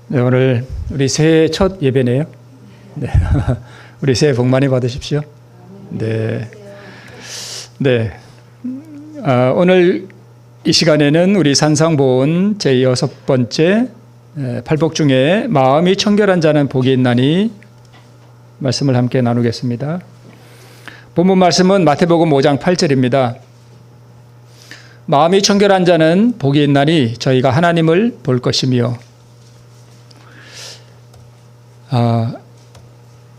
네, 오늘 우리 새해 첫 예배네요. 네. 우리 새해 복 많이 받으십시오. 네. 네. 오늘 이 시간에는 우리 산상보온 제6번째 팔복 중에 마음이 청결한 자는 복이 있나니 말씀을 함께 나누겠습니다. 본문 말씀은 마태복음 5장 8절입니다. 마음이 청결한 자는 복이 있나니 저희가 하나님을 볼 것이며.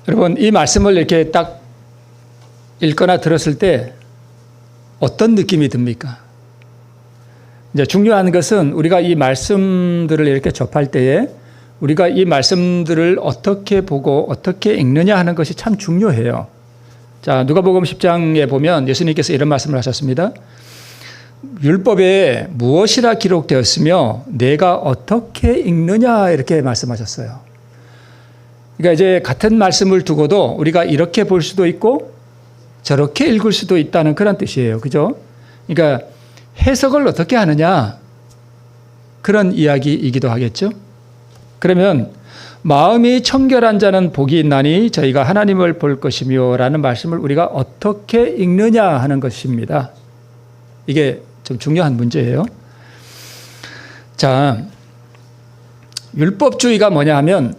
여러분, 이 말씀을 이렇게 딱 읽거나 들었을 때 어떤 느낌이 듭니까? 이제 중요한 것은 우리가 이 말씀들을 이렇게 접할 때에 우리가 이 말씀들을 어떻게 보고 어떻게 읽느냐 하는 것이 참 중요해요. 자, 누가복음 10장에 보면 예수님께서 이런 말씀을 하셨습니다. 율법에 무엇이라 기록되었으며 내가 어떻게 읽느냐 이렇게 말씀하셨어요. 그러니까 이제 같은 말씀을 두고도 우리가 이렇게 볼 수도 있고 저렇게 읽을 수도 있다는 그런 뜻이에요. 그죠? 그러니까 해석을 어떻게 하느냐 그런 이야기이기도 하겠죠. 그러면 마음이 청결한 자는 복이 있나니 저희가 하나님을 볼 것이며 라는 말씀을 우리가 어떻게 읽느냐 하는 것입니다. 이게 좀 중요한 문제예요. 자, 율법주의가 뭐냐 하면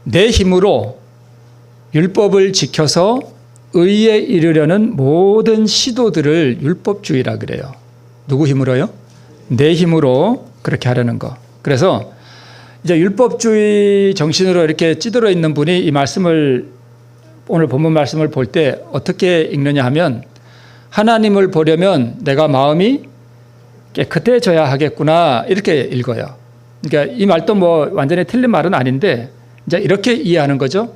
내 힘으로 율법을 지켜서 의에 이르려는 모든 시도들을 율법주의라 그래요. 누구 힘으로요? 내 힘으로 그렇게 하려는 거. 그래서 이제 율법주의 정신으로 이렇게 찌들어 있는 분이 이 말씀을 오늘 본문 말씀을 볼 때 어떻게 읽느냐 하면 하나님을 보려면 내가 마음이 깨끗해져야 하겠구나 이렇게 읽어요. 그러니까 이 말도 뭐 완전히 틀린 말은 아닌데 이제 이렇게 이해하는 거죠.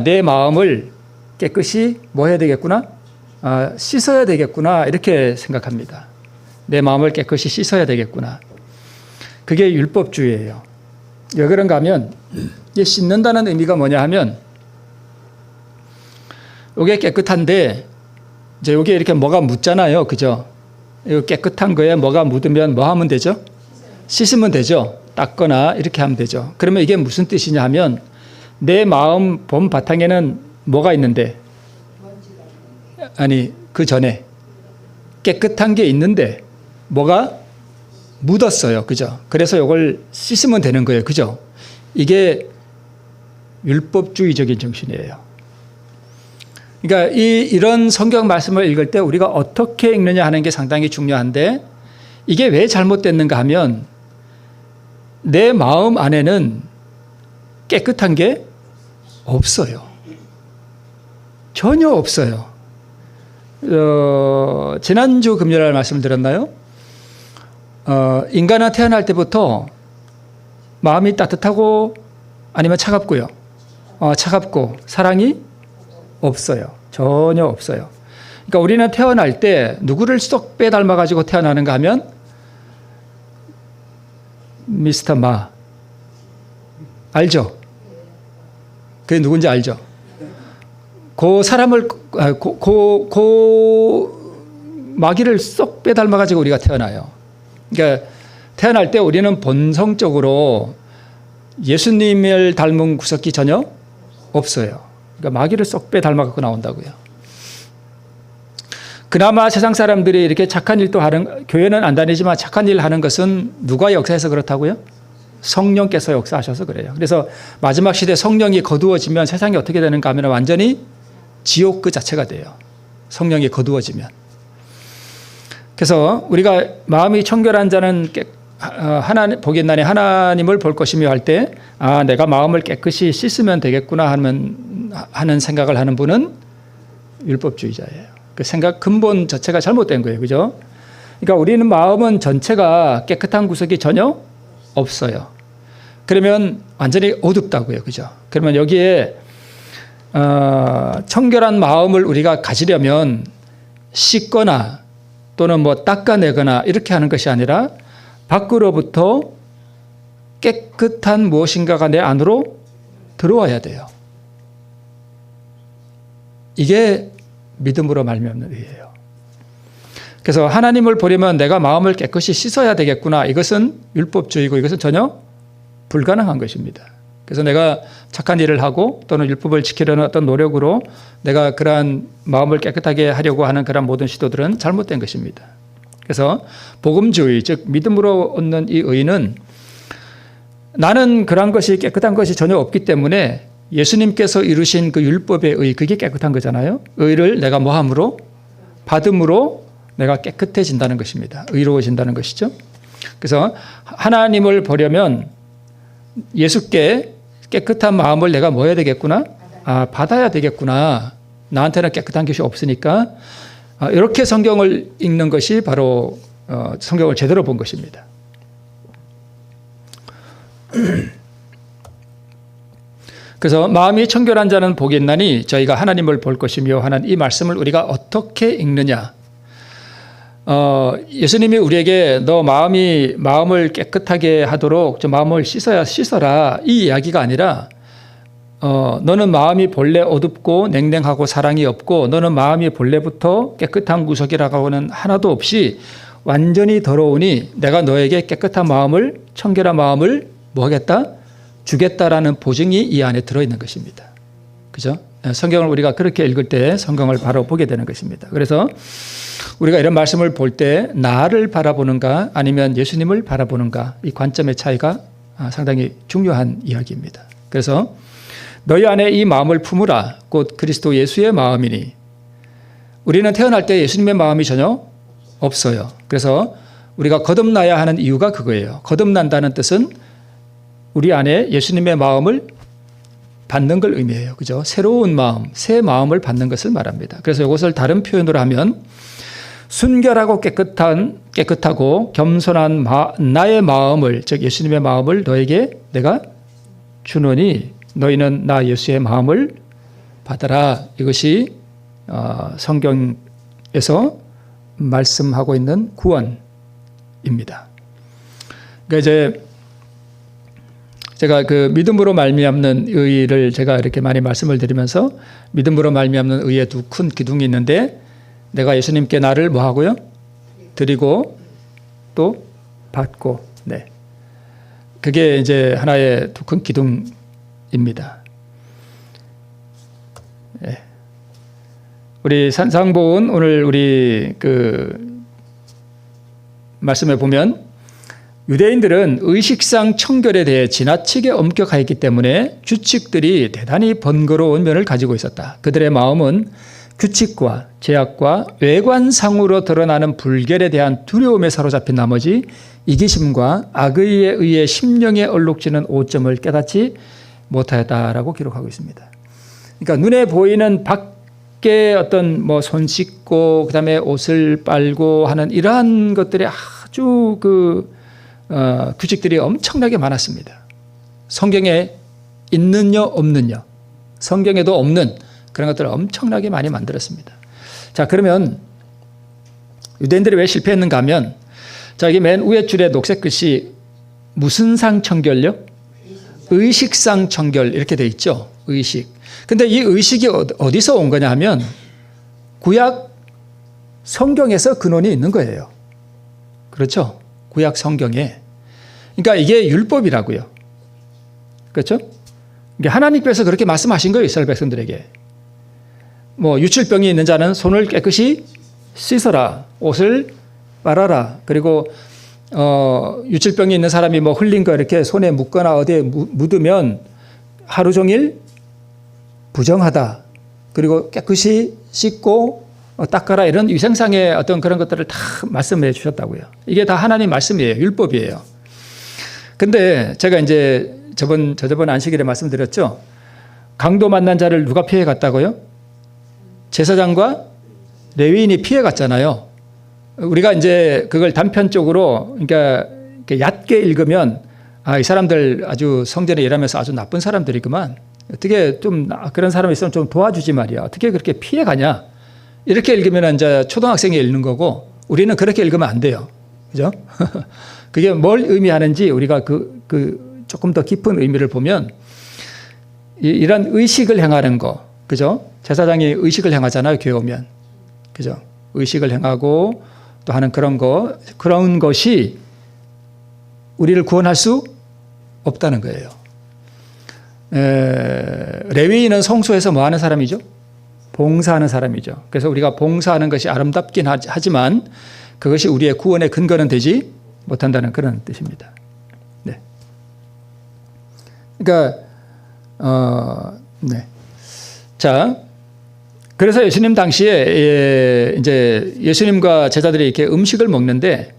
내 마음을 깨끗이 뭐 해야 되겠구나? 씻어야 되겠구나 이렇게 생각합니다. 내 마음을 깨끗이 씻어야 되겠구나. 그게 율법주의예요. 왜 그런가 하면 이 씻는다는 의미가 뭐냐 하면 이게 깨끗한데 이제 여기에 이렇게 뭐가 묻잖아요. 그죠? 이 깨끗한 거에 뭐가 묻으면 뭐 하면 되죠? 씻으면 되죠. 닦거나 이렇게 하면 되죠. 그러면 이게 무슨 뜻이냐 하면 내 마음 본 바탕에는 뭐가 있는데 아니 그 전에 깨끗한 게 있는데 뭐가 묻었어요. 그죠? 그래서 이걸 씻으면 되는 거예요. 그죠? 이게 율법주의적인 정신이에요. 그러니까 이런 성경 말씀을 읽을 때 우리가 어떻게 읽느냐 하는 게 상당히 중요한데 이게 왜 잘못됐는가 하면 내 마음 안에는 깨끗한 게 없어요. 전혀 없어요. 지난주 금요일 날 말씀을 드렸나요? 인간은 태어날 때부터 마음이 따뜻하고 아니면 차갑고요. 차갑고 사랑이 없어요. 전혀 없어요. 그러니까 우리는 태어날 때 누구를 쏙 빼닮아가지고 태어나는가 하면 미스터 마 알죠? 그게 누군지 알죠? 그 사람을 마귀를 쏙 빼닮아가지고 우리가 태어나요. 그러니까 태어날 때 우리는 본성적으로 예수님을 닮은 구석이 전혀 없어요. 그러니까 마귀를 쏙 빼닮아갖고 나온다고요. 그나마 세상 사람들이 이렇게 착한 일도 하는, 교회는 안 다니지만 착한 일 하는 것은 누가 역사해서 그렇다고요? 성령께서 역사하셔서 그래요. 그래서 마지막 시대 성령이 거두어지면 세상이 어떻게 되는가 하면 완전히 지옥 그 자체가 돼요. 성령이 거두어지면. 그래서 우리가 마음이 청결한 자는 복이 있나니 하나님을 볼 것이며 할 때 내가 마음을 깨끗이 씻으면 되겠구나 하는 생각을 하는 분은 율법주의자예요. 그 생각 근본 자체가 잘못된 거예요. 그죠? 그러니까 우리는 마음은 전체가 깨끗한 구석이 전혀 없어요. 그러면 완전히 어둡다고요. 그죠? 그러면 여기에 청결한 마음을 우리가 가지려면 씻거나 또는 뭐 닦아내거나 이렇게 하는 것이 아니라 밖으로부터 깨끗한 무엇인가가 내 안으로 들어와야 돼요. 이게 믿음으로 말미암는 의예요. 그래서 하나님을 보려면 내가 마음을 깨끗이 씻어야 되겠구나. 이것은 율법주의고 이것은 전혀 불가능한 것입니다. 그래서 내가 착한 일을 하고 또는 율법을 지키려는 어떤 노력으로 내가 그러한 마음을 깨끗하게 하려고 하는 그런 모든 시도들은 잘못된 것입니다. 그래서 복음주의, 즉 믿음으로 얻는 이 의는 나는 그러한 것이 깨끗한 것이 전혀 없기 때문에 예수님께서 이루신 그 율법의 의, 그게 깨끗한 거잖아요. 의를 내가 뭐함으로? 받음으로 내가 깨끗해진다는 것입니다. 의로워진다는 것이죠. 그래서 하나님을 보려면 예수께 깨끗한 마음을 내가 뭐 해야 되겠구나? 받아야 되겠구나. 나한테는 깨끗한 것이 없으니까. 이렇게 성경을 읽는 것이 바로 성경을 제대로 본 것입니다. 그래서 마음이 청결한 자는 복이 있나니 저희가 하나님을 볼 것이며 하는 이 말씀을 우리가 어떻게 읽느냐? 예수님이 우리에게 너 마음을 깨끗하게 하도록 저 마음을 씻어라 이 이야기가 아니라 너는 마음이 본래 어둡고 냉랭하고 사랑이 없고 너는 마음이 본래부터 깨끗한 구석이라고는 하나도 없이 완전히 더러우니 내가 너에게 깨끗한 마음을 청결한 마음을 뭐 하겠다? 주겠다라는 보증이 이 안에 들어있는 것입니다. 그죠? 성경을 우리가 그렇게 읽을 때 성경을 바로 보게 되는 것입니다. 그래서 우리가 이런 말씀을 볼 때 나를 바라보는가 아니면 예수님을 바라보는가 이 관점의 차이가 상당히 중요한 이야기입니다. 그래서 너희 안에 이 마음을 품으라 곧 그리스도 예수의 마음이니 우리는 태어날 때 예수님의 마음이 전혀 없어요. 그래서 우리가 거듭나야 하는 이유가 그거예요. 거듭난다는 뜻은 우리 안에 예수님의 마음을 받는 걸 의미해요. 그죠? 새로운 마음, 새 마음을 받는 것을 말합니다. 그래서 이것을 다른 표현으로 하면 순결하고 깨끗하고 겸손한 나의 마음을, 즉 예수님의 마음을 너에게 내가 주노니 너희는 나 예수의 마음을 받아라. 이것이 성경에서 말씀하고 있는 구원입니다. 그러니까 이제 제가 그 믿음으로 말미암는 의를 제가 이렇게 많이 말씀을 드리면서 믿음으로 말미암는 의의 두 큰 기둥이 있는데 내가 예수님께 나를 뭐 하고요? 드리고 또 받고, 네. 그게 이제 하나의 두 큰 기둥입니다. 네. 우리 산상보은 오늘 우리 그 말씀에 보면 유대인들은 의식상 청결에 대해 지나치게 엄격하였기 때문에 규칙들이 대단히 번거로운 면을 가지고 있었다. 그들의 마음은 규칙과 제약과 외관상으로 드러나는 불결에 대한 두려움에 사로잡힌 나머지 이기심과 악의에 의해 심령에 얼룩지는 오점을 깨닫지 못하였다라고 기록하고 있습니다. 그러니까 눈에 보이는 밖에 어떤 뭐 손 씻고 그다음에 옷을 빨고 하는 이러한 것들이 아주 규칙들이 엄청나게 많았습니다. 성경에 있느냐 없느냐, 성경에도 없는 그런 것들을 엄청나게 많이 만들었습니다. 자, 그러면 유대인들이 왜 실패했는가 하면 자, 여기 맨 위에 줄에 녹색 글씨 무슨 상 청결요? 의식상 청결 이렇게 돼 있죠. 의식. 근데 이 의식이 어디서 온 거냐 하면 구약 성경에서 근원이 있는 거예요. 그렇죠? 구약 성경에. 그러니까 이게 율법이라고요. 그렇죠? 하나님께서 그렇게 말씀하신 거예요. 이스라엘 백성들에게. 뭐 유출병이 있는 자는 손을 깨끗이 씻어라. 옷을 빨아라. 그리고 유출병이 있는 사람이 뭐 흘린 거 이렇게 손에 묻거나 어디에 묻으면 하루 종일 부정하다. 그리고 깨끗이 씻고 닦아라. 이런 위생상의 어떤 그런 것들을 다 말씀해 주셨다고요. 이게 다 하나님 말씀이에요. 율법이에요. 근데 제가 이제 저번 안식일에 말씀드렸죠. 강도 만난 자를 누가 피해 갔다고요? 제사장과 레위인이 피해 갔잖아요. 우리가 이제 그걸 단편적으로 그러니까 얕게 읽으면 이 사람들 아주 성전에 일하면서 아주 나쁜 사람들이구만. 어떻게 좀 그런 사람이 있으면 좀 도와주지 말이야. 어떻게 그렇게 피해 가냐? 이렇게 읽으면 이제 초등학생이 읽는 거고 우리는 그렇게 읽으면 안 돼요. 그죠? 그게 뭘 의미하는지 우리가 조금 더 깊은 의미를 보면 이런 의식을 행하는 거, 그죠? 제사장이 의식을 행하잖아요. 교회 오면. 그죠? 의식을 행하고 또 하는 그런 것이 우리를 구원할 수 없다는 거예요. 레위인은 성소에서 뭐 하는 사람이죠? 봉사하는 사람이죠. 그래서 우리가 봉사하는 것이 아름답긴 하지만 그것이 우리의 구원의 근거는 되지 못한다는 그런 뜻입니다. 네. 그러니까 네. 자, 그래서 예수님 당시에 이제 예수님과 제자들이 이렇게 음식을 먹는데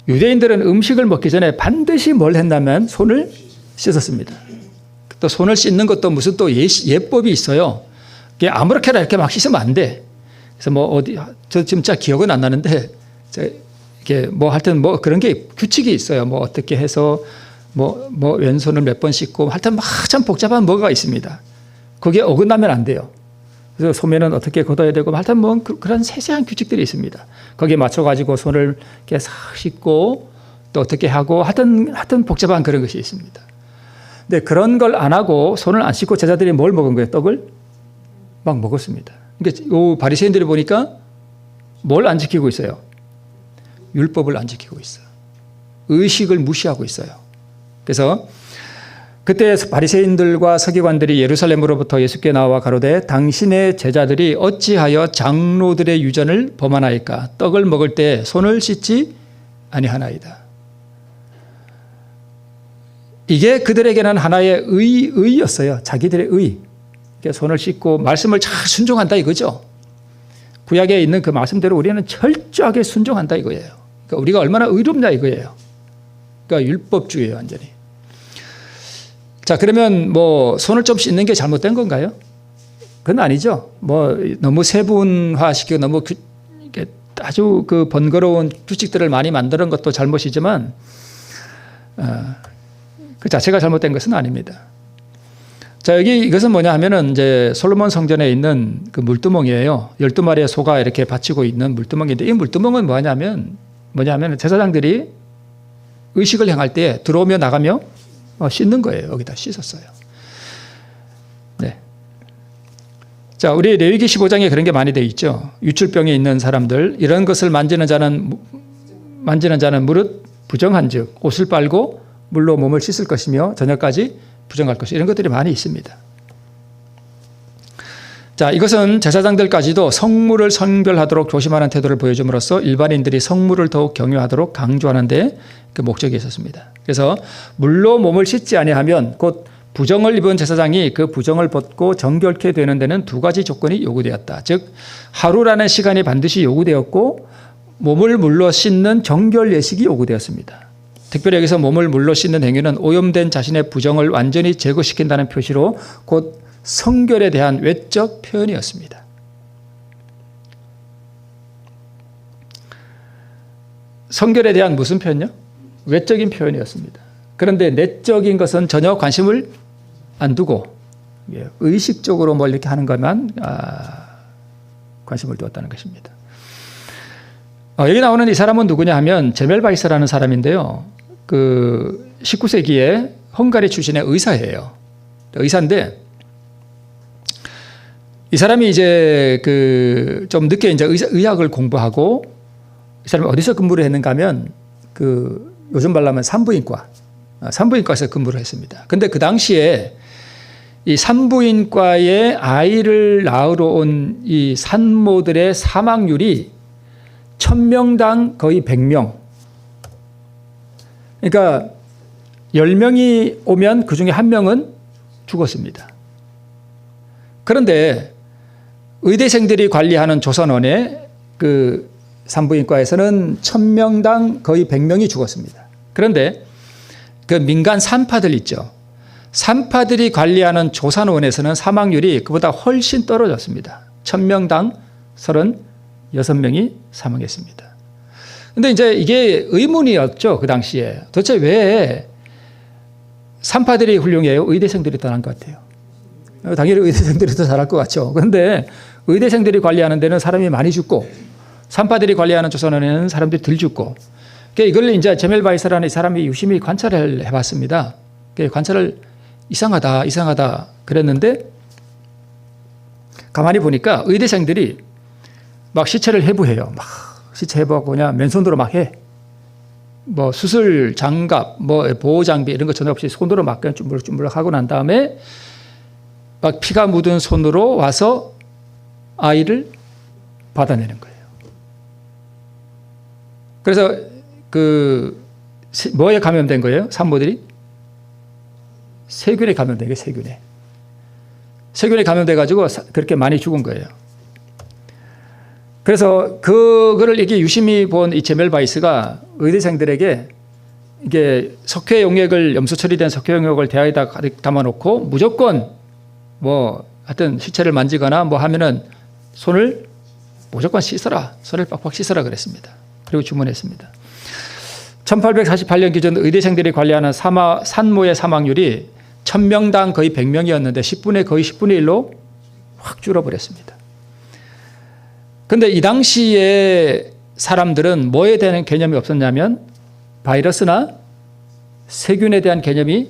유대인들은 음식을 먹기 전에 반드시 뭘 했냐면 손을 씻었습니다. 또 손을 씻는 것도 무슨 또 예법이 있어요. 아무렇게나 이렇게 막 씻으면 안 돼. 그래서 뭐 어디 저 진짜 기억은 안 나는데 이게 뭐 하여튼 뭐 그런 게 규칙이 있어요. 뭐 어떻게 해서 뭐 왼손을 몇 번 씻고 하여튼 막 참 복잡한 뭐가 있습니다. 거기에 어긋나면 안 돼요. 그래서 소매는 어떻게 걷어야 되고 하여튼 뭐 그런 세세한 규칙들이 있습니다. 거기에 맞춰가지고 손을 이렇게 싹 씻고 또 어떻게 하고 하여튼 복잡한 그런 것이 있습니다. 근데 그런 걸 안 하고 손을 안 씻고 제자들이 뭘 먹은 거예요? 떡을 막 먹었습니다. 그러니까 이 바리새인들이 보니까 뭘 안 지키고 있어요? 율법을 안 지키고 있어요. 의식을 무시하고 있어요. 그래서 그때 바리새인들과 서기관들이 예루살렘으로부터 예수께 나와 가로되 당신의 제자들이 어찌하여 장로들의 유전을 범하나이까? 떡을 먹을 때 손을 씻지 아니하나이다. 이게 그들에게는 하나의 의였어요. 자기들의 의. 손을 씻고 말씀을 잘 순종한다 이거죠. 구약에 있는 그 말씀대로 우리는 철저하게 순종한다 이거예요. 그러니까 우리가 얼마나 의롭냐 이거예요. 그러니까 율법주의예요, 완전히. 자, 그러면 뭐 손을 좀 씻는 게 잘못된 건가요? 그건 아니죠. 뭐 너무 세분화시키고 너무 아주 그 번거로운 규칙들을 많이 만드는 것도 잘못이지만 그 자체가 잘못된 것은 아닙니다. 자, 여기 이것은 뭐냐 하면은 이제 솔로몬 성전에 있는 그 물두멍이에요. 12마리의 소가 이렇게 받치고 있는 물두멍인데 이 물두멍은 뭐냐면 제사장들이 의식을 행할 때 들어오며 나가며 씻는 거예요. 여기다 씻었어요. 네. 자, 우리 레위기 15장에 그런 게 많이 되어 있죠. 유출병이 있는 사람들, 이런 것을 만지는 자는 무릇 부정한즉 옷을 빨고 물로 몸을 씻을 것이며 저녁까지 부정할 것이 이런 것들이 많이 있습니다. 자, 이것은 제사장들까지도 성물을 선별하도록 조심하는 태도를 보여줌으로써 일반인들이 성물을 더욱 경유하도록 강조하는 데 그 목적이 있었습니다. 그래서 물로 몸을 씻지 아니하면 곧 부정을 입은 제사장이 그 부정을 벗고 정결케 되는 데는 두 가지 조건이 요구되었다. 즉 하루라는 시간이 반드시 요구되었고 몸을 물로 씻는 정결 예식이 요구되었습니다. 특별히 여기서 몸을 물로 씻는 행위는 오염된 자신의 부정을 완전히 제거시킨다는 표시로 곧 성결에 대한 외적 표현이었습니다. 성결에 대한 무슨 표현요? 외적인 표현이었습니다. 그런데 내적인 것은 전혀 관심을 안 두고 의식적으로 뭘 이렇게 하는 것만 관심을 두었다는 것입니다. 여기 나오는 이 사람은 누구냐 하면 제멜바이스라는 사람인데요. 그 19세기에 헝가리 출신의 의사예요. 의사인데 이 사람이 이제 그 좀 늦게 이제 의학을 공부하고 이 사람이 어디서 근무를 했는가 하면 그 요즘 말로 하면 산부인과에서 근무를 했습니다. 근데 그 당시에 이 산부인과에 아이를 낳으러 온 이 산모들의 사망률이 1000명당 거의 100명. 그러니까 10명이 오면 그중에 1명은 죽었습니다. 그런데 의대생들이 관리하는 조선원의 그 산부인과에서는 1000명당 거의 100명이 죽었습니다. 그런데 그 민간 산파들 있죠. 산파들이 관리하는 조산원에서는 사망률이 그보다 훨씬 떨어졌습니다. 1000명당 36명이 사망했습니다. 근데 이제 이게 의문이었죠. 그 당시에. 도대체 왜 산파들이 훌륭해요? 의대생들이 더 나은 것 같아요. 당연히 의대생들이 더 잘할 것 같죠. 그런데 의대생들이 관리하는 데는 사람이 많이 죽고 산파들이 관리하는 조선원에는 사람들이 덜 죽고 이걸 이제 제멜바이스라는 이 사람이 유심히 관찰을 해봤습니다. 관찰을 이상하다 그랬는데 가만히 보니까 의대생들이 막 시체를 해부해요. 막 시체 해부하고 그냥 맨손으로 막 해. 뭐 수술 장갑, 뭐 보호 장비 이런 거 전혀 없이 손으로 막 그냥 쭈물쭈물 하고 난 다음에 막 피가 묻은 손으로 와서 아이를 받아내는 거예요. 그래서 뭐에 감염된 거예요? 산모들이? 세균에 감염된 거예요. 세균에. 세균에 감염돼 가지고 그렇게 많이 죽은 거예요. 그래서 그거를 이게 유심히 본 이 제멜바이스가 의대생들에게 이게 석회 용액을 염소 처리된 석회 용액을 대야에다 가득 담아놓고 무조건 뭐 하여튼 시체를 만지거나 뭐 하면은 손을 무조건 씻어라. 손을 빡빡 씻어라 그랬습니다. 그리고 주문했습니다. 1848년 기준 의대생들이 관리하는 산모의 사망률이 1000명당 거의 100명이었는데 10분의 1로 확 줄어버렸습니다. 그런데 이 당시에 사람들은 뭐에 대한 개념이 없었냐면 바이러스나 세균에 대한 개념이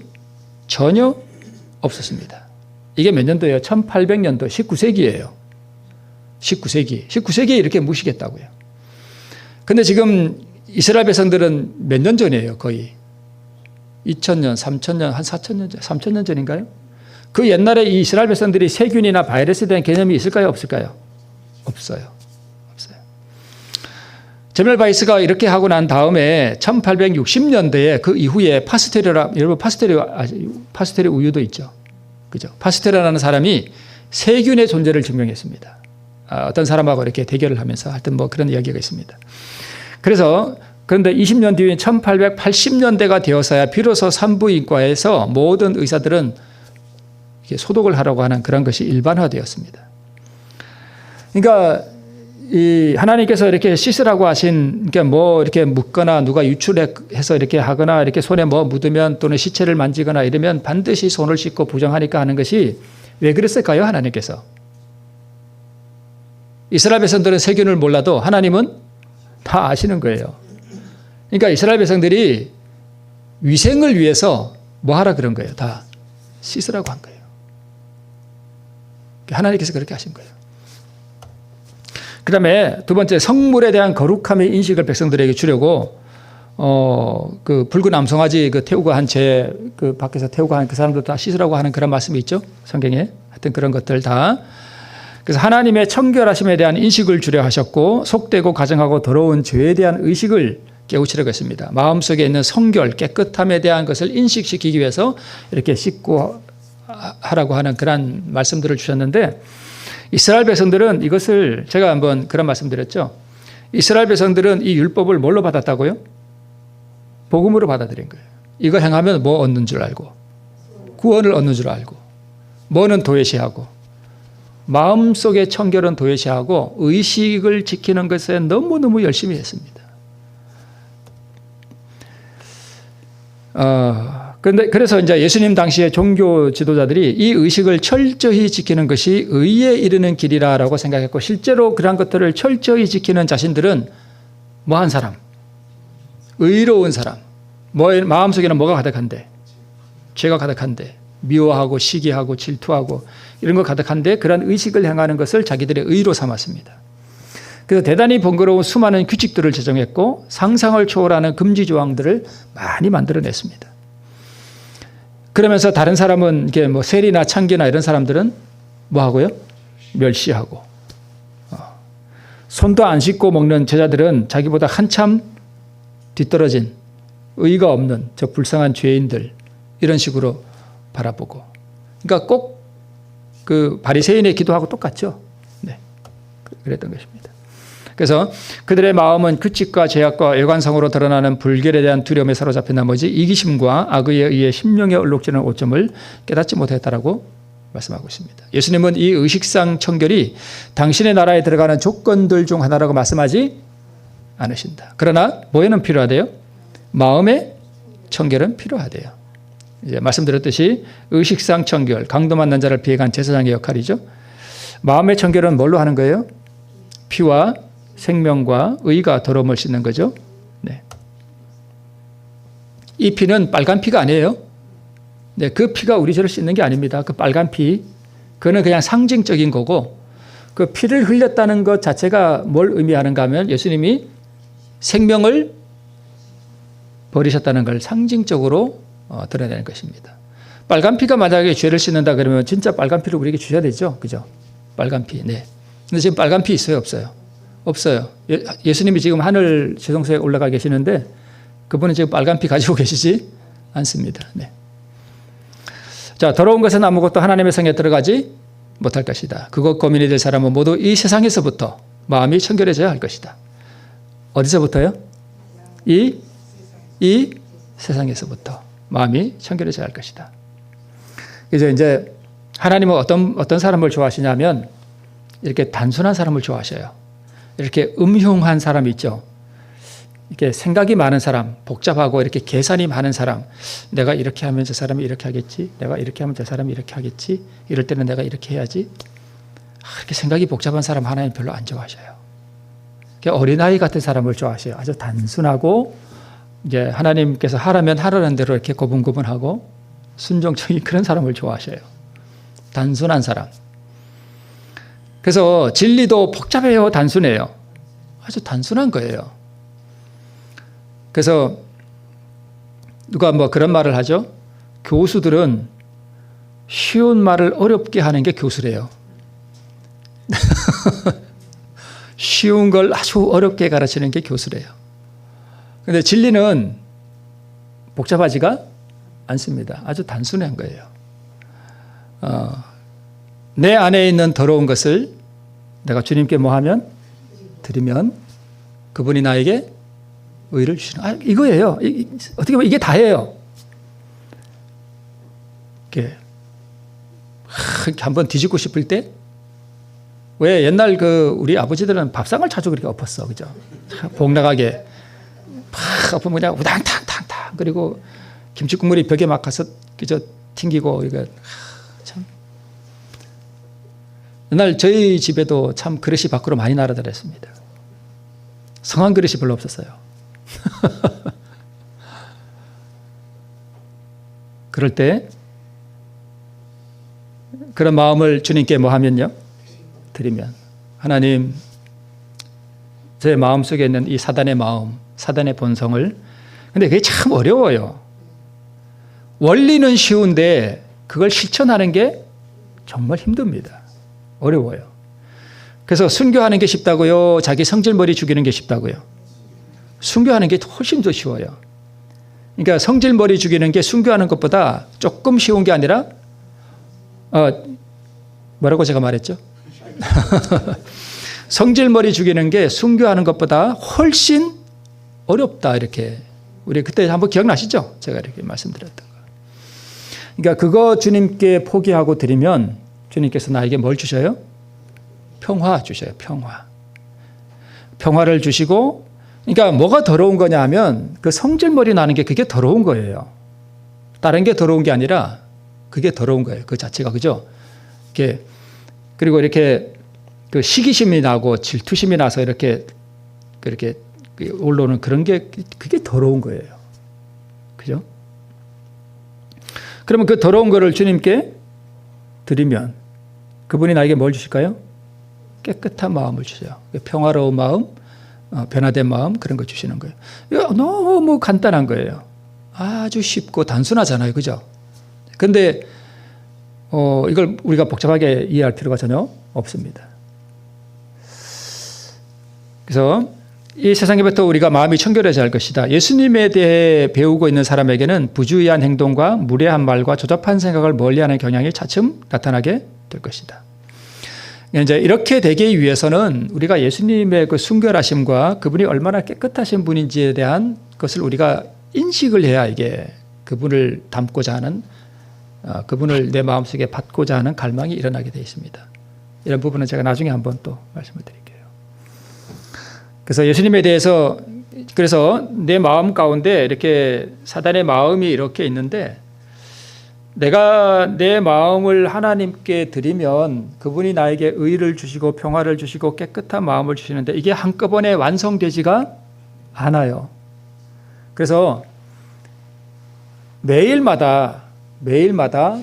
전혀 없었습니다. 이게 몇 년도예요? 1800년도 19세기예요. 19세기에 이렇게 무시했다고요. 근데 지금 이스라엘 백성들은 몇 년 전이에요, 거의. 2000년, 3000년, 한 4000년 전, 3000년 전인가요? 그 옛날에 이 이스라엘 백성들이 세균이나 바이러스에 대한 개념이 있을까요, 없을까요? 없어요. 제멜바이스가 이렇게 하고 난 다음에 1860년대에 그 이후에 여러분 파스테르 우유도 있죠. 그죠? 파스테르라는 사람이 세균의 존재를 증명했습니다. 어떤 사람하고 이렇게 대결을 하면서 하여튼 뭐 그런 이야기가 있습니다. 그런데 20년 뒤인 1880년대가 되어서야 비로소 산부인과에서 모든 의사들은 소독을 하라고 하는 그런 것이 일반화되었습니다. 그러니까 이 하나님께서 이렇게 씻으라고 하신, 그러니까 뭐 이렇게 묻거나 누가 유출해서 이렇게 하거나 이렇게 손에 뭐 묻으면 또는 시체를 만지거나 이러면 반드시 손을 씻고 부정하니까 하는 것이 왜 그랬을까요? 하나님께서. 이스라엘 백성들은 세균을 몰라도 하나님은 다 아시는 거예요. 그러니까 이스라엘 백성들이 위생을 위해서 뭐 하라 그런 거예요? 다 씻으라고 한 거예요. 하나님께서 그렇게 하신 거예요. 그 다음에 두 번째, 성물에 대한 거룩함의 인식을 백성들에게 주려고, 그 붉은 암송아지 태우고 그 밖에서 태우고 한 그 사람들 다 씻으라고 하는 그런 말씀이 있죠. 성경에. 하여튼 그런 것들 다. 그래서 하나님의 청결하심에 대한 인식을 주려 하셨고, 속되고 가정하고 더러운 죄에 대한 의식을 깨우치려고 했습니다. 마음속에 있는 성결, 깨끗함에 대한 것을 인식시키기 위해서 이렇게 씻고 하라고 하는 그런 말씀들을 주셨는데, 이스라엘 백성들은 이것을 제가 한번 그런 말씀드렸죠. 이스라엘 백성들은 이 율법을 뭘로 받았다고요? 복음으로 받아들인 거예요. 이거 행하면 뭐 얻는 줄 알고, 구원을 얻는 줄 알고, 뭐는 도외시하고, 마음속의 청결은 도외시하고 의식을 지키는 것에 너무너무 열심히 했습니다. 그래서 이제 예수님 당시의 종교 지도자들이 이 의식을 철저히 지키는 것이 의에 이르는 길이라고 생각했고, 실제로 그러한 것들을 철저히 지키는 자신들은 뭐한 사람? 의로운 사람. 마음속에는 뭐가 가득한데? 죄가 가득한데, 미워하고 시기하고 질투하고 이런 거 가득한데 그런 의식을 행하는 것을 자기들의 의로 삼았습니다. 그래서 대단히 번거로운 수많은 규칙들을 제정했고 상상을 초월하는 금지 조항들을 많이 만들어냈습니다. 그러면서 다른 사람은 이게 뭐 세리나 창기나 이런 사람들은 뭐 하고요? 멸시하고, 손도 안 씻고 먹는 제자들은 자기보다 한참 뒤떨어진 의가 없는 저 불쌍한 죄인들 이런 식으로 바라보고, 그러니까 꼭 그 바리새인의 기도하고 똑같죠. 네, 그랬던 것입니다. 그래서 그들의 마음은 규칙과 제약과 외관상으로 드러나는 불결에 대한 두려움에 사로잡힌 나머지 이기심과 악의에 의해 심령에 얼룩지는 오점을 깨닫지 못했다라고 말씀하고 있습니다. 예수님은 이 의식상 청결이 당신의 나라에 들어가는 조건들 중 하나라고 말씀하지 않으신다. 그러나 뭐에는 필요하대요? 마음의 청결은 필요하대요. 이제 말씀드렸듯이 의식상 청결, 강도 만난 자를 피해간 제사장의 역할이죠. 마음의 청결은 뭘로 하는 거예요? 피와 생명과 의가 더러움을 씻는 거죠. 네. 이 피는 빨간 피가 아니에요. 네, 그 피가 우리 죄를 씻는 게 아닙니다. 그 빨간 피, 그거는 그냥 상징적인 거고, 그 피를 흘렸다는 것 자체가 뭘 의미하는가 하면 예수님이 생명을 버리셨다는 걸 상징적으로 드러내는 것입니다. 빨간 피가 만약에 죄를 씻는다 그러면 진짜 빨간 피를 우리에게 주셔야 되죠. 그죠? 빨간 피. 네. 근데 지금 빨간 피 있어요? 없어요? 없어요. 예수님이 지금 하늘 지성소에 올라가 계시는데 그분은 지금 빨간 피 가지고 계시지 않습니다. 네. 자, 더러운 것은 아무것도 하나님의 성에 들어가지 못할 것이다. 그것 고민이 될 사람은 모두 이 세상에서부터 마음이 청결해져야 할 것이다. 어디서부터요? 이 세상에서부터 마음이 청결해져야 할 것이다. 그래서 이제 하나님은 어떤 사람을 좋아하시냐면 이렇게 단순한 사람을 좋아하셔요. 이렇게 음흉한 사람이 있죠. 이렇게 생각이 많은 사람, 복잡하고 이렇게 계산이 많은 사람, 내가 이렇게 하면 저 사람이 이렇게 하겠지, 내가 이렇게 하면 저 사람이 이렇게 하겠지, 이럴 때는 내가 이렇게 해야지. 이렇게 생각이 복잡한 사람 하나님 별로 안 좋아하셔요. 어린아이 같은 사람을 좋아하셔요. 아주 단순하고 이제 하나님께서 하라면 하라는 대로 이렇게 고분고분하고 순종적인 그런 사람을 좋아하셔요. 단순한 사람. 그래서 진리도 복잡해요, 단순해요? 아주 단순한 거예요. 그래서 누가 뭐 그런 말을 하죠. 교수들은 쉬운 말을 어렵게 하는 게 교수래요. 쉬운 걸 아주 어렵게 가르치는 게 교수래요. 그런데 진리는 복잡하지가 않습니다. 아주 단순한 거예요. 내 안에 있는 더러운 것을 내가 주님께 뭐 하면? 드리면 그분이 나에게 의를 주시는, 이거예요. 어떻게 보면 이게 다예요. 이렇게 한번 뒤집고 싶을 때, 왜 옛날 우리 아버지들은 밥상을 자주 그렇게 엎었어. 그죠? 복 나가게. 팍 엎으면 그냥 우당탕탕탕. 그리고 김치국물이 벽에 막 가서 그저 튕기고, 이거 참. 옛날 저희 집에도 참 그릇이 밖으로 많이 날아다녔습니다. 성한 그릇이 별로 없었어요. 그럴 때 그런 마음을 주님께 뭐 하면요? 드리면, 하나님, 제 마음속에 있는 이 사단의 마음, 사단의 본성을, 근데 그게 참 어려워요. 원리는 쉬운데 그걸 실천하는 게 정말 힘듭니다. 어려워요. 그래서 순교하는 게 쉽다고요? 자기 성질머리 죽이는 게 쉽다고요? 순교하는 게 훨씬 더 쉬워요. 그러니까 성질머리 죽이는 게 순교하는 것보다 조금 쉬운 게 아니라, 뭐라고 제가 말했죠? 성질머리 죽이는 게 순교하는 것보다 훨씬 어렵다, 이렇게. 우리 그때 한번 기억나시죠? 제가 이렇게 말씀드렸던 거. 그러니까 그거 주님께 포기하고 드리면 주님께서 나에게 뭘 주셔요? 평화 주셔요. 평화. 평화를 주시고, 그러니까 뭐가 더러운 거냐 하면 그 성질머리 나는 게 그게 더러운 거예요. 다른 게 더러운 게 아니라 그게 더러운 거예요. 그 자체가. 그죠? 이렇게, 그리고 이렇게 그 시기심이 나고 질투심이 나서 이렇게 그렇게 올라오는 그런 게 그게 더러운 거예요. 그죠? 그러면 그 더러운 거를 주님께 드리면 그분이 나에게 뭘 주실까요? 깨끗한 마음을 주세요. 평화로운 마음, 변화된 마음, 그런 거 주시는 거예요. 이거 너무 간단한 거예요. 아주 쉽고 단순하잖아요. 그죠? 근데 이걸 우리가 복잡하게 이해할 필요가 전혀 없습니다. 그래서 이 세상에부터 우리가 마음이 청결해져야 할 것이다. 예수님에 대해 배우고 있는 사람에게는 부주의한 행동과 무례한 말과 조잡한 생각을 멀리하는 경향이 차츰 나타나게 될 것이다. 이제 이렇게 되기 위해서는 우리가 예수님의 그 순결하심과 그분이 얼마나 깨끗하신 분인지에 대한 것을 우리가 인식을 해야 이게 그분을 닮고자 하는, 그분을 내 마음속에 받고자 하는 갈망이 일어나게 되어 있습니다. 이런 부분은 제가 나중에 한번 또 말씀을 드릴게요. 그래서 예수님에 대해서, 그래서 내 마음 가운데 이렇게 사단의 마음이 이렇게 있는데, 내가 내 마음을 하나님께 드리면 그분이 나에게 의를 주시고 평화를 주시고 깨끗한 마음을 주시는데 이게 한꺼번에 완성되지가 않아요. 그래서 매일마다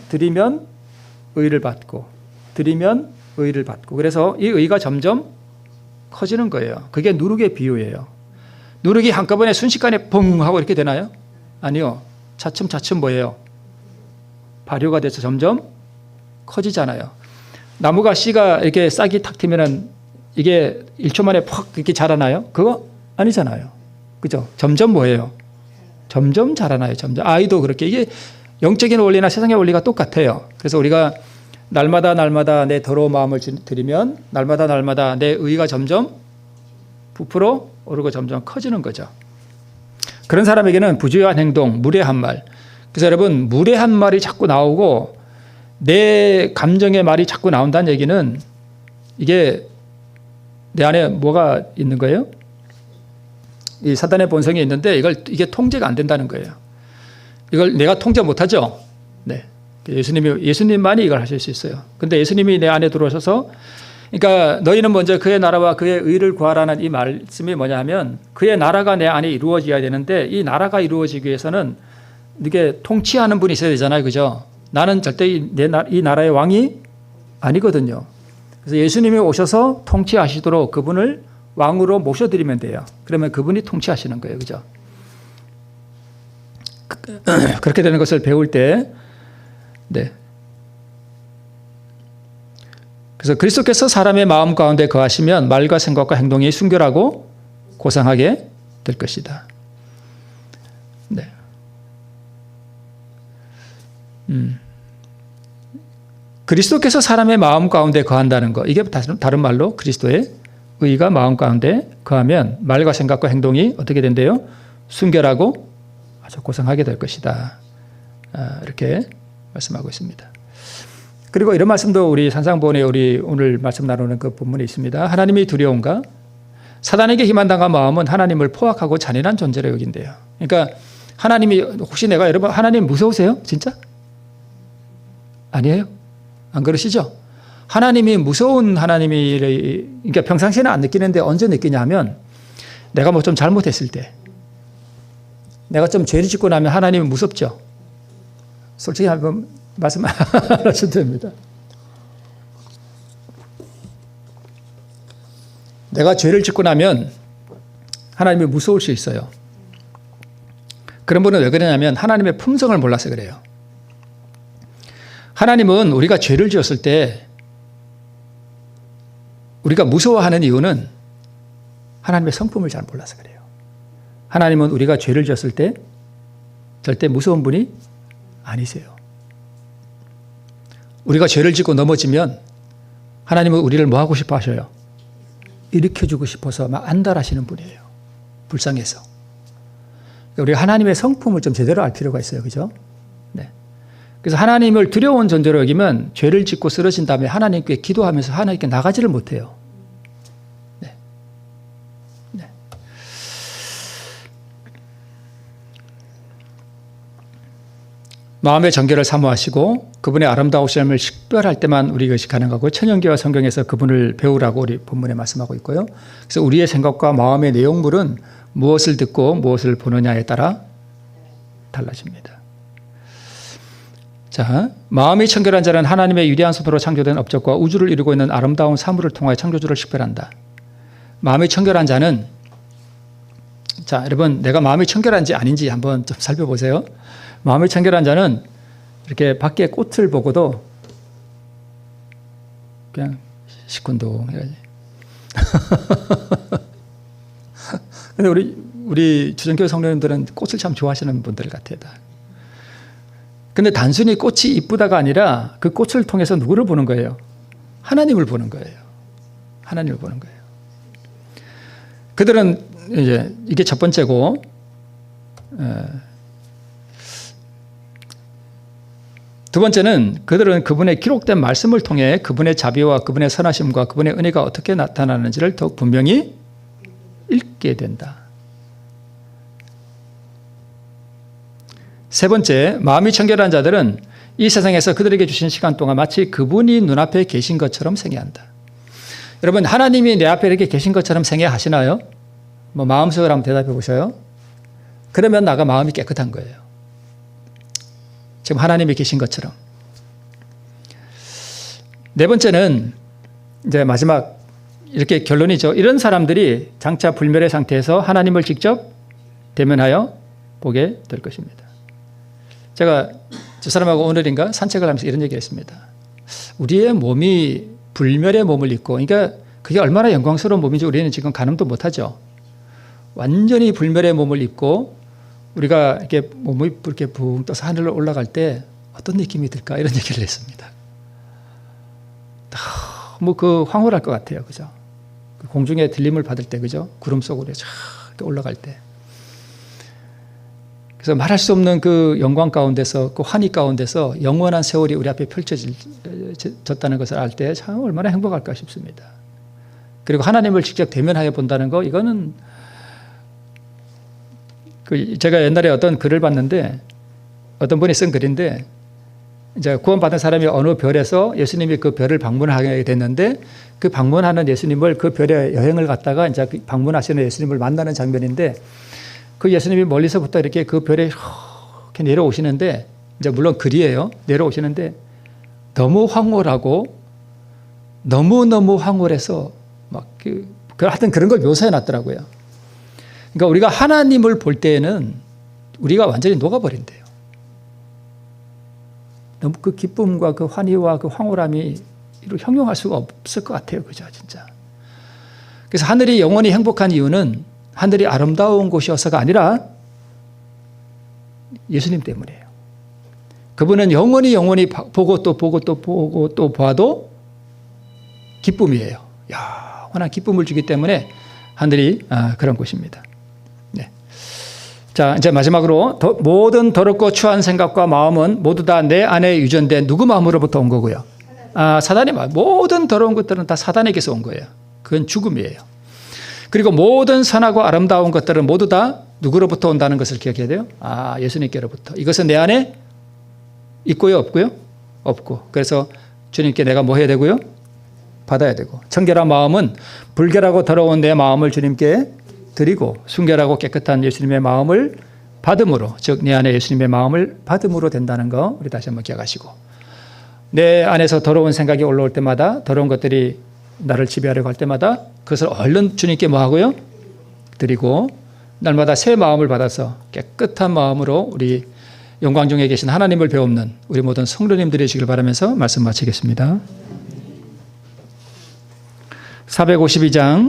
드리면 의를 받고, 드리면 의를 받고, 그래서 이 의가 점점 커지는 거예요. 그게 누룩의 비유예요. 누르기 한꺼번에 순식간에 뻥 하고 이렇게 되나요? 아니요. 차츰차츰 뭐예요? 발효가 돼서 점점 커지잖아요. 나무가 씨가 이렇게 싹이 탁 트면은 이게 1초 만에 팍 이렇게 자라나요? 그거 아니잖아요. 그죠? 점점 뭐예요? 점점 자라나요. 점점. 아이도 그렇게. 이게 영적인 원리나 세상의 원리가 똑같아요. 그래서 우리가 날마다 내 더러운 마음을 들이면 날마다 내 의가 점점 부풀어 오르고 점점 커지는 거죠. 그런 사람에게는 부주의한 행동, 무례한 말. 그래서 여러분, 무례한 말이 자꾸 나오고 내 감정의 말이 자꾸 나온다는 얘기는 이게 내 안에 뭐가 있는 거예요? 이 사단의 본성이 있는데 이게 통제가 안 된다는 거예요. 이걸 내가 통제 못하죠? 네. 예수님만이 이걸 하실 수 있어요. 근데 예수님이 내 안에 들어오셔서, 그러니까 너희는 먼저 그의 나라와 그의 의를 구하라는 이 말씀이 뭐냐 하면 그의 나라가 내 안에 이루어져야 되는데 이 나라가 이루어지기 위해서는 이게 통치하는 분이 있어야 되잖아요. 그죠? 나는 절대 이 나라의 왕이 아니거든요. 그래서 예수님이 오셔서 통치하시도록 그분을 왕으로 모셔드리면 돼요. 그러면 그분이 통치하시는 거예요. 그죠? 그렇게 되는 것을 배울 때, 네. 그래서 그리스도께서 사람의 마음 가운데 거하시면 말과 생각과 행동이 순결하고 고상하게 될 것이다. 네. 그리스도께서 사람의 마음 가운데 거한다는 것, 이게 다른 말로 그리스도의 의가 마음 가운데 거하면 말과 생각과 행동이 어떻게 된대요? 순결하고 아주 고상하게 될 것이다. 이렇게 말씀하고 있습니다. 그리고 이런 말씀도 우리 산상본에 우리 오늘 말씀 나누는 그 본문에 있습니다. 하나님이 두려운가? 사단에게 힘한당한 마음은 하나님을 포악하고 잔인한 존재로 여긴대요. 그러니까 하나님이, 혹시 내가 여러분 하나님 무서우세요? 진짜? 아니에요? 안 그러시죠? 하나님이 무서운 하나님이, 그러니까 평상시에는 안 느끼는데 언제 느끼냐 하면 내가 뭐 좀 잘못했을 때, 내가 좀 죄를 짓고 나면 하나님은 무섭죠? 솔직히 한번 말씀 안 하셔도 됩니다. 내가 죄를 짓고 나면 하나님이 무서울 수 있어요. 그런 분은 왜 그러냐면 하나님의 품성을 몰라서 그래요. 하나님은 우리가 죄를 지었을 때 우리가 무서워하는 이유는 하나님의 성품을 잘 몰라서 그래요. 하나님은 우리가 죄를 지었을 때 절대 무서운 분이 아니세요. 우리가 죄를 짓고 넘어지면 하나님은 우리를 뭐 하고 싶어 하셔요? 일으켜주고 싶어서 막 안달하시는 분이에요. 불쌍해서. 우리가 하나님의 성품을 좀 제대로 알 필요가 있어요. 그죠? 네. 그래서 하나님을 두려운 존재로 여기면 죄를 짓고 쓰러진 다음에 하나님께 기도하면서 하나님께 나가지를 못해요. 네. 네. 마음의 정결을 사모하시고 그분의 아름다우심을 식별할 때만 우리 이것이 가능하고 천연계와 성경에서 그분을 배우라고 우리 본문에 말씀하고 있고요. 그래서 우리의 생각과 마음의 내용물은 무엇을 듣고 무엇을 보느냐에 따라 달라집니다. 자, 마음이 청결한 자는 하나님의 위대한 손으로 창조된 업적과 우주를 이루고 있는 아름다운 사물을 통하여 창조주를 식별한다. 마음이 청결한 자는, 자, 여러분, 내가 마음이 청결한지 아닌지 한번 좀 살펴보세요. 마음이 청결한 자는 이렇게 밖에 꽃을 보고도 그냥 시큰둥 해야지. 근데 우리 주정교회 성도님들은 꽃을 참 좋아하시는 분들 같아요. 근데 단순히 꽃이 이쁘다가 아니라 그 꽃을 통해서 누구를 보는 거예요? 하나님을 보는 거예요. 하나님을 보는 거예요. 그들은 이제 이게 첫 번째고, 두 번째는 그들은 그분의 기록된 말씀을 통해 그분의 자비와 그분의 선하심과 그분의 은혜가 어떻게 나타나는지를 더욱 분명히 읽게 된다. 세 번째, 마음이 청결한 자들은 이 세상에서 그들에게 주신 시간 동안 마치 그분이 눈앞에 계신 것처럼 생애한다. 여러분, 하나님이 내 앞에 이렇게 계신 것처럼 생애하시나요? 뭐 마음속으로 한번 대답해 보셔요. 그러면 나가 마음이 깨끗한 거예요. 지금 하나님이 계신 것처럼. 네 번째는 이제 마지막 이렇게 결론이죠. 이런 사람들이 장차 불멸의 상태에서 하나님을 직접 대면하여 보게 될 것입니다. 제가 저 사람하고 오늘인가 산책을 하면서 이런 얘기를 했습니다. 우리의 몸이 불멸의 몸을 입고, 그러니까 그게 얼마나 영광스러운 몸인지 우리는 지금 가늠도 못하죠. 완전히 불멸의 몸을 입고 우리가 이렇게 몸이 이렇게 붕 떠서 하늘로 올라갈 때 어떤 느낌이 들까, 이런 얘기를 했습니다. 너무 그 황홀할 것 같아요, 그죠? 공중에 들림을 받을 때, 그죠? 구름 속으로 쫙 올라갈 때. 그래서 말할 수 없는 그 영광 가운데서, 그 환희 가운데서 영원한 세월이 우리 앞에 펼쳐졌다는 것을 알 때 참 얼마나 행복할까 싶습니다. 그리고 하나님을 직접 대면하여 본다는 거, 이거는 제가 옛날에 어떤 글을 봤는데, 어떤 분이 쓴 글인데, 이제 구원받은 사람이 어느 별에서 예수님이 그 별을 방문하게 됐는데, 그 방문하는 예수님을, 그 별에 여행을 갔다가 이제 방문하시는 예수님을 만나는 장면인데, 그 예수님이 멀리서부터 이렇게 그 별에 이렇게 내려오시는데, 이제 물론 글이에요. 내려오시는데 너무 황홀하고 너무너무 황홀해서 막 하여튼 그런 걸 묘사해 놨더라고요. 그러니까 우리가 하나님을 볼 때에는 우리가 완전히 녹아버린대요. 너무 그 기쁨과 그 환희와 그 황홀함이 형용할 수가 없을 것 같아요. 그죠? 진짜. 그래서 하늘이 영원히 행복한 이유는 하늘이 아름다운 곳이어서가 아니라 예수님 때문이에요. 그분은 영원히 보고 또 보고 또 보고 또 봐도 기쁨이에요. 영원한 기쁨을 주기 때문에 하늘이 그런 곳입니다. 네. 자, 이제 마지막으로 모든 더럽고 추한 생각과 마음은 모두 다 내 안에 유전된 누구 마음으로부터 온 거고요? 사단의 마음. 모든 더러운 것들은 다 사단에게서 온 거예요. 그건 죽음이에요. 그리고 모든 선하고 아름다운 것들은 모두 다 누구로부터 온다는 것을 기억해야 돼요? 예수님께로부터. 이것은 내 안에 있고요, 없고요? 없고. 그래서 주님께 내가 뭐 해야 되고요? 받아야 되고. 청결한 마음은 불결하고 더러운 내 마음을 주님께 드리고, 순결하고 깨끗한 예수님의 마음을 받음으로, 즉 내 안에 예수님의 마음을 받음으로 된다는 거 우리 다시 한번 기억하시고, 내 안에서 더러운 생각이 올라올 때마다, 더러운 것들이 나를 지배하려고 할 때마다 그것을 얼른 주님께 뭐 하고요? 드리고, 날마다 새 마음을 받아서 깨끗한 마음으로 우리 영광 중에 계신 하나님을 배우는 우리 모든 성도님들이 되시길 바라면서 말씀 마치겠습니다. 452장